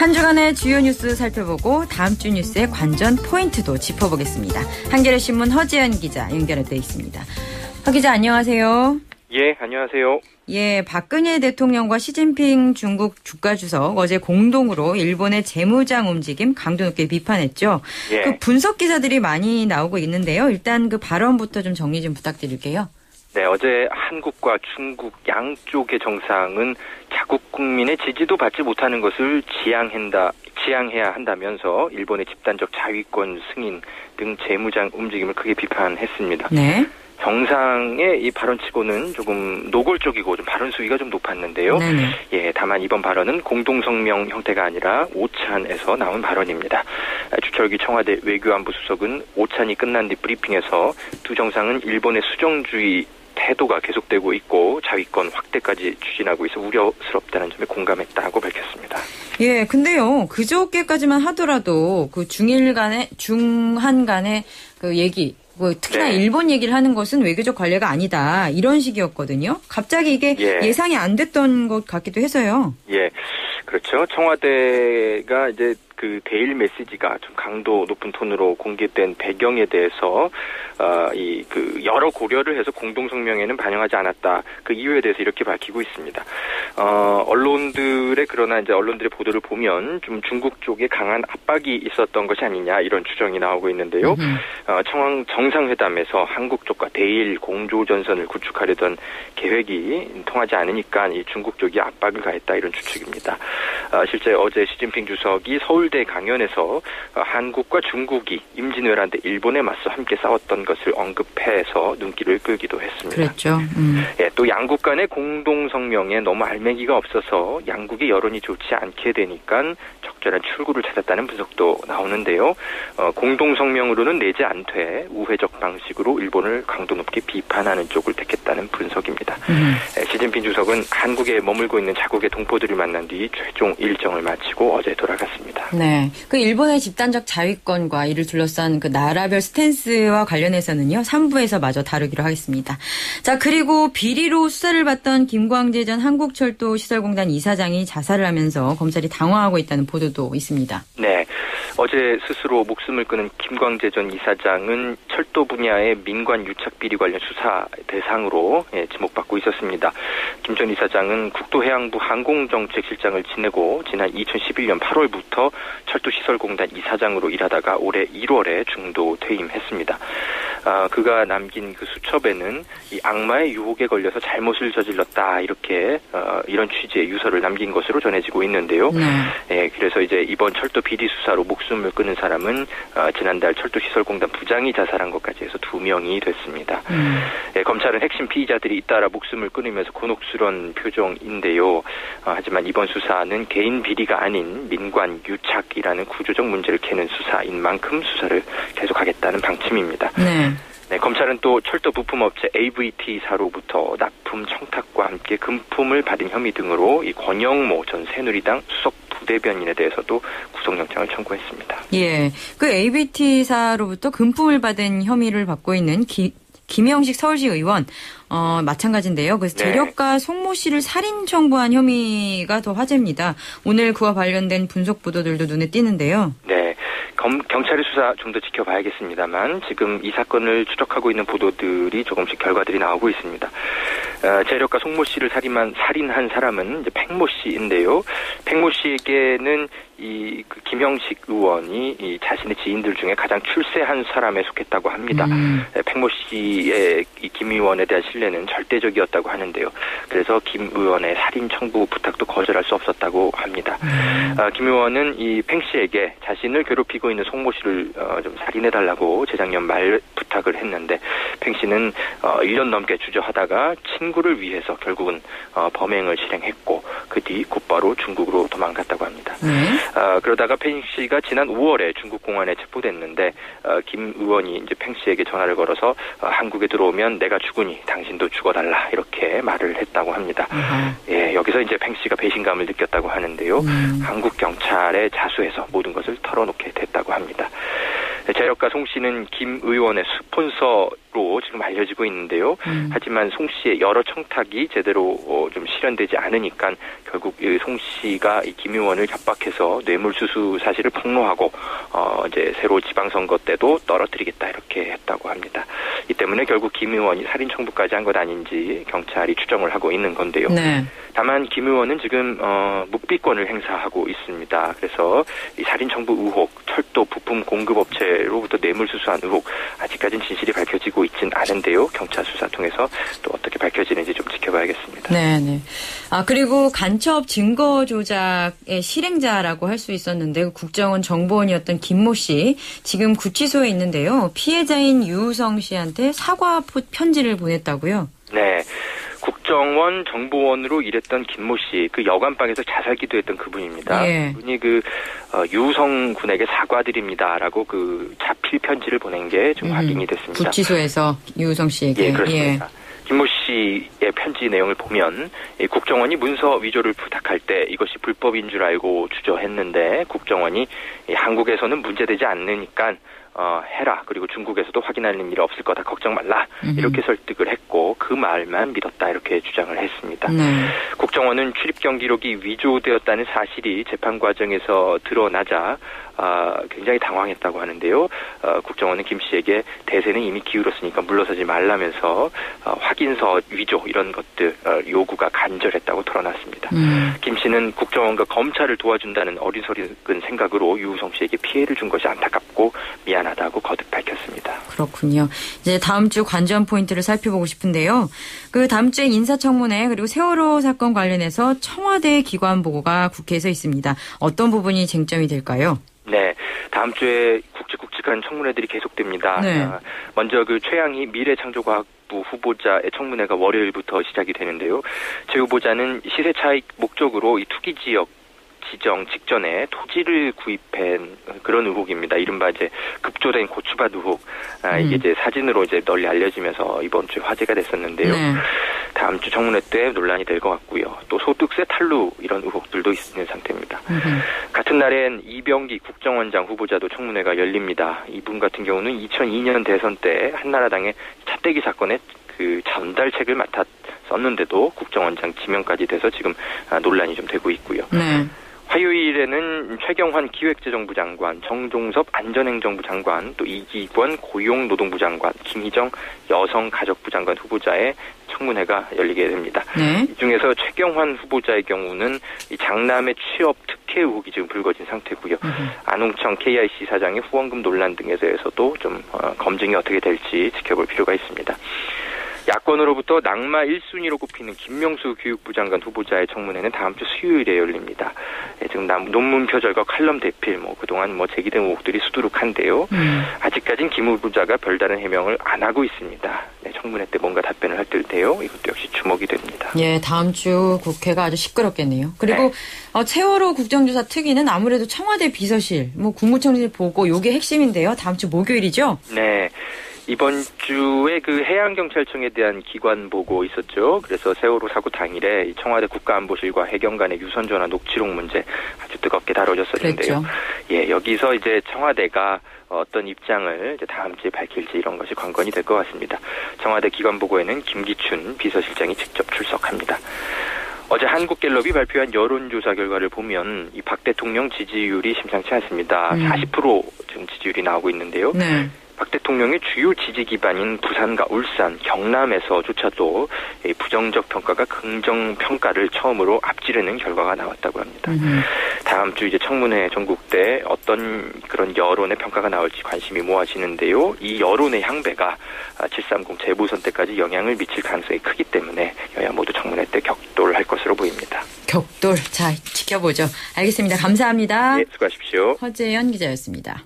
한 주간의 주요 뉴스 살펴보고 다음 주 뉴스의 관전 포인트도 짚어보겠습니다. 한겨레 신문 허지연 기자 연결돼 있습니다. 허 기자 안녕하세요. 예, 안녕하세요. 예, 박근혜 대통령과 시진핑 중국 국가주석 어제 공동으로 일본의 재무장 움직임 강도 높게 비판했죠. 예. 그 분석 기사들이 많이 나오고 있는데요. 일단 그 발언부터 좀 정리 좀 부탁드릴게요. 네, 어제 한국과 중국 양쪽의 정상은 자국 국민의 지지도 받지 못하는 것을 지양해야 한다면서 일본의 집단적 자위권 승인 등 재무장 움직임을 크게 비판했습니다. 네. 정상의 이 발언치고는 조금 노골적이고 좀 발언 수위가 좀 높았는데요. 네네. 예, 다만 이번 발언은 공동성명 형태가 아니라 오찬에서 나온 발언입니다. 주철기 청와대 외교안보 수석은 오찬이 끝난 뒤 브리핑에서 두 정상은 일본의 수정주의 태도가 계속되고 있고 자위권 확대까지 추진하고 있어 우려스럽다는 점에 공감했다고 밝혔습니다. 예, 근데요, 그저께까지만 하더라도 그 중한 간의 그 얘기, 특히나 네. 일본 얘기를 하는 것은 외교적 관례가 아니다. 이런 식이었거든요. 갑자기 이게 예상이 안 됐던 것 같기도 해서요. 예, 그렇죠. 청와대가 이제 그 대일 메시지가 좀 강도 높은 톤으로 공개된 배경에 대해서 여러 고려를 해서 공동성명에는 반영하지 않았다. 그 이유에 대해서 이렇게 밝히고 있습니다. 언론들의 보도를 보면 좀 중국 쪽에 강한 압박이 있었던 것이 아니냐 이런 추정이 나오고 있는데요. 청왕 정상회담에서 한국 쪽과 대일 공조전선을 구축하려던 계획이 통하지 않으니까 이 중국 쪽이 압박을 가했다 이런 추측입니다. 실제 어제 시진핑 주석이 서울대 강연에서 한국과 중국이 임진왜란 때 일본에 맞서 함께 싸웠던 것을 언급해서 눈길을 끌기도 했습니다. 그렇죠. 예, 또 양국 간의 공동성명에 너무 알맹이가 없어서 양국의 여론이 좋지 않게 되니까 적절한 출구를 찾았다는 분석도 나오는데요. 공동성명으로는 내지 않되 우회적 방식으로 일본을 강도 높게 비판하는 쪽을 택했다는 분석입니다. 시진핑 주석은 한국에 머물고 있는 자국의 동포들을 만난 뒤 최종 일정을 마치고 어제 돌아갔습니다. 네, 그 일본의 집단적 자위권과 이를 둘러싼 그 나라별 스탠스와 관련해서는요 3부에서 마저 다루기로 하겠습니다. 자, 그리고 비리로 수사를 받던 김광재 전 한국철도시설공단 이사장이 자살을 하면서 검찰이 당황하고 있다는 보도도 있습니다. 네, 어제 스스로 목숨을 끊은 김광재 전 이사장은 철도 분야의 민관 유착 비리 관련 수사 대상으로 지목받고 있었습니다. 김 전 이사장은 국토해양부 항공정책실장을 지내고 지난 2011년 8월부터 철도시설공단 이사장으로 일하다가 올해 1월에 중도 퇴임했습니다. 그가 남긴 그 수첩에는 이 악마의 유혹에 걸려서 잘못을 저질렀다 이런 취지의 유서를 남긴 것으로 전해지고 있는데요. 예, 그래서 이제 이번 철도 비리 수사로 목숨을 끊은 사람은 지난달 철도시설공단 부장이 자살한 것까지 해서 2명이 됐습니다. 예, 검찰은 핵심 피의자들이 잇따라 목숨을 끊으면서 곤혹스러운 표정인데요. 하지만 이번 수사는 개인 비리가 아닌 민관 유착이라는 구조적 문제를 캐는 수사인 만큼 수사를 계속하겠다는 방침입니다. 네, 검찰은 또 철도 부품업체 AVT사로부터 납품 청탁과 함께 금품을 받은 혐의 등으로 이 권영모 전 새누리당 수석 부대변인에 대해서도 구속영장을 청구했습니다. 예, 그 AVT사로부터 금품을 받은 혐의를 받고 있는 김영식 서울시 의원 마찬가지인데요. 그래서 재력가 송모 씨를 살인 청부한 혐의가 더 화제입니다. 오늘 그와 관련된 분석 보도들도 눈에 띄는데요. 네. 경찰의 수사 좀 더 지켜봐야겠습니다만 지금 이 사건을 추적하고 있는 보도들이 조금씩 결과들이 나오고 있습니다. 재력가 송모 씨를 살인한 사람은 이제 팽모 씨인데요. 팽모 씨에게는 그 김형식 의원이 이 자신의 지인들 중에 가장 출세한 사람에 속했다고 합니다. 팽모 씨의 이 김 의원에 대한 신뢰는 절대적이었다고 하는데요. 그래서 김 의원의 살인 청부 부탁도 거절할 수 없었다고 합니다. 김 의원은 이 팽 씨에게 자신을 괴롭히고 있는 송모 씨를 좀 살인해달라고 재작년 말 부탁을 했는데 팽 씨는 1년 넘게 주저하다가 친구를 위해서 결국은 범행을 실행했고 그 뒤 곧바로 중국으로 도망갔다고 합니다. 그러다가 팽 씨가 지난 5월에 중국 공안에 체포됐는데 김 의원이 이제 팽 씨에게 전화를 걸어서 한국에 들어오면 내가 죽으니 당신도 죽어달라 이렇게 말을 했다고 합니다. 예, 여기서 이제 팽 씨가 배신감을 느꼈다고 하는데요. 한국 경찰에 자수해서 모든 것을 털어놓게 됐다고 합니다. 재력가 송 씨는 김 의원의 스폰서로 지금 알려지고 있는데요. 하지만 송 씨의 여러 청탁이 제대로 좀 실현되지 않으니까 결국 송 씨가 이 김 의원을 협박해서 뇌물수수 사실을 폭로하고 이제 새로 지방선거 때도 떨어뜨리겠다 이렇게 했다고 합니다. 이 때문에 결국 김 의원이 살인 청부까지 한 것 아닌지 경찰이 추정을 하고 있는 건데요. 네. 다만 김 의원은 지금 묵비권을 행사하고 있습니다. 그래서 이 살인 청부 의혹, 철도 부품 공급업체로부터 뇌물수수한 의혹 아직까지는 진실이 밝혀지고 있진 않은데요. 경찰 수사 통해서 또 어떻게 밝혀지는지 좀 지켜봐야겠습니다. 네. 그리고 간첩 증거 조작의 실행자라고 할 수 있었는데 국정원 정보원이었던 김모 씨 지금 구치소에 있는데요. 피해자인 유우성 씨한테 사과 편지를 보냈다고요? 네. 국정원 정보원으로 일했던 김모 씨, 그 여관방에서 자살 기도했던 그분입니다. 예. 그분이 유우성 군에게 사과드립니다라고 그 자필 편지를 보낸 게 좀 확인이 됐습니다. 구치소에서 유우성 씨에게. 예, 그렇습니다. 김모 씨의 편지 내용을 보면 국정원이 문서 위조를 부탁할 때 이것이 불법인 줄 알고 주저했는데 국정원이 한국에서는 문제되지 않으니까 해라. 그리고 중국에서도 확인하는 일 없을 거다. 걱정 말라. 이렇게 설득을 했고 그 말만 믿었다. 이렇게 주장을 했습니다. 국정원은 출입경 기록이 위조되었다는 사실이 재판 과정에서 드러나자 굉장히 당황했다고 하는데요. 국정원은 김 씨에게 대세는 이미 기울었으니까 물러서지 말라면서 확인서 위조 이런 것들 요구가 간절했다고 드러났습니다. 김 씨는 국정원과 검찰을 도와준다는 어리석은 생각으로 유우성 씨에게 피해를 준 것이 안타깝고 미안하다고 거듭 밝혔습니다. 그렇군요. 이제 다음 주 관전 포인트를 살펴보고 싶은데요. 그 다음 주에 인사청문회 그리고 세월호 사건 관련해서 청와대 기관 보고가 국회에서 있습니다. 어떤 부분이 쟁점이 될까요? 네, 다음 주에 굵직굵직한 청문회들이 계속됩니다. 네. 먼저 그 최양희 미래창조과학부 후보자의 청문회가 월요일부터 시작이 되는데요. 제 후보자는 시세 차익 목적으로 이 투기 지역 지정 직전에 토지를 구입한 그런 의혹입니다. 이른바 이제 급조된 고추밭 의혹. 이게 이제 사진으로 이제 널리 알려지면서 이번 주에 화제가 됐었는데요. 다음 주 청문회 때 논란이 될 것 같고요. 또 소득세 탈루 이런 의혹들도 있는 상태입니다. 같은 날엔 이병기 국정원장 후보자도 청문회가 열립니다. 이분 같은 경우는 2002년 대선 때 한나라당의 차떼기 사건에 그 전달책을 맡았었는데도 국정원장 지명까지 돼서 지금 논란이 좀 되고 있고요. 네. 화요일에는 최경환 기획재정부 장관, 정종섭 안전행정부 장관, 또 이기권 고용노동부 장관, 김희정 여성가족부 장관 후보자의 청문회가 열리게 됩니다. 네. 이 중에서 최경환 후보자의 경우는 이 장남의 취업 특혜 의혹이 지금 불거진 상태고요. 안홍청 KIC 사장의 후원금 논란 등에 대해서도 좀 검증이 어떻게 될지 지켜볼 필요가 있습니다. 야권으로부터 낙마 1순위로 꼽히는 김명수 교육부 장관 후보자의 청문회는 다음 주 수요일에 열립니다. 지금 논문 표절과 칼럼 대필, 그동안 제기된 의혹들이 수두룩한데요. 아직까진 김 후보자가 별다른 해명을 안 하고 있습니다. 네, 청문회 때 뭔가 답변을 할 텐데요. 이것도 역시 주목이 됩니다. 예, 다음 주 국회가 아주 시끄럽겠네요. 그리고 네. 세월호 국정조사 특위는 아무래도 청와대 비서실, 국무총리 보고 요게 핵심인데요. 다음 주 목요일이죠? 네. 이번 주에 그 해양경찰청에 대한 기관 보고 있었죠. 그래서 세월호 사고 당일에 청와대 국가안보실과 해경 간의 유선전화 녹취록 문제 아주 뜨겁게 다뤄졌었는데요. 그랬죠. 예, 여기서 이제 청와대가 어떤 입장을 이제 다음 주에 밝힐지 이런 것이 관건이 될 것 같습니다. 청와대 기관 보고에는 김기춘 비서실장이 직접 출석합니다. 어제 한국갤럽이 발표한 여론조사 결과를 보면 이 박 대통령 지지율이 심상치 않습니다. 40% 지금 지지율이 나오고 있는데요. 네. 박 대통령의 주요 지지 기반인 부산과 울산, 경남에서조차도 부정적 평가가 긍정 평가를 처음으로 앞지르는 결과가 나왔다고 합니다. 다음 주 이제 청문회 전국대 어떤 그런 여론의 평가가 나올지 관심이 모아지는데요. 이 여론의 향배가 730 재보선 때까지 영향을 미칠 가능성이 크기 때문에 여야 모두 청문회 때 격돌할 것으로 보입니다. 격돌. 자, 지켜보죠. 알겠습니다. 감사합니다. 네, 수고하십시오. 허재연 기자였습니다.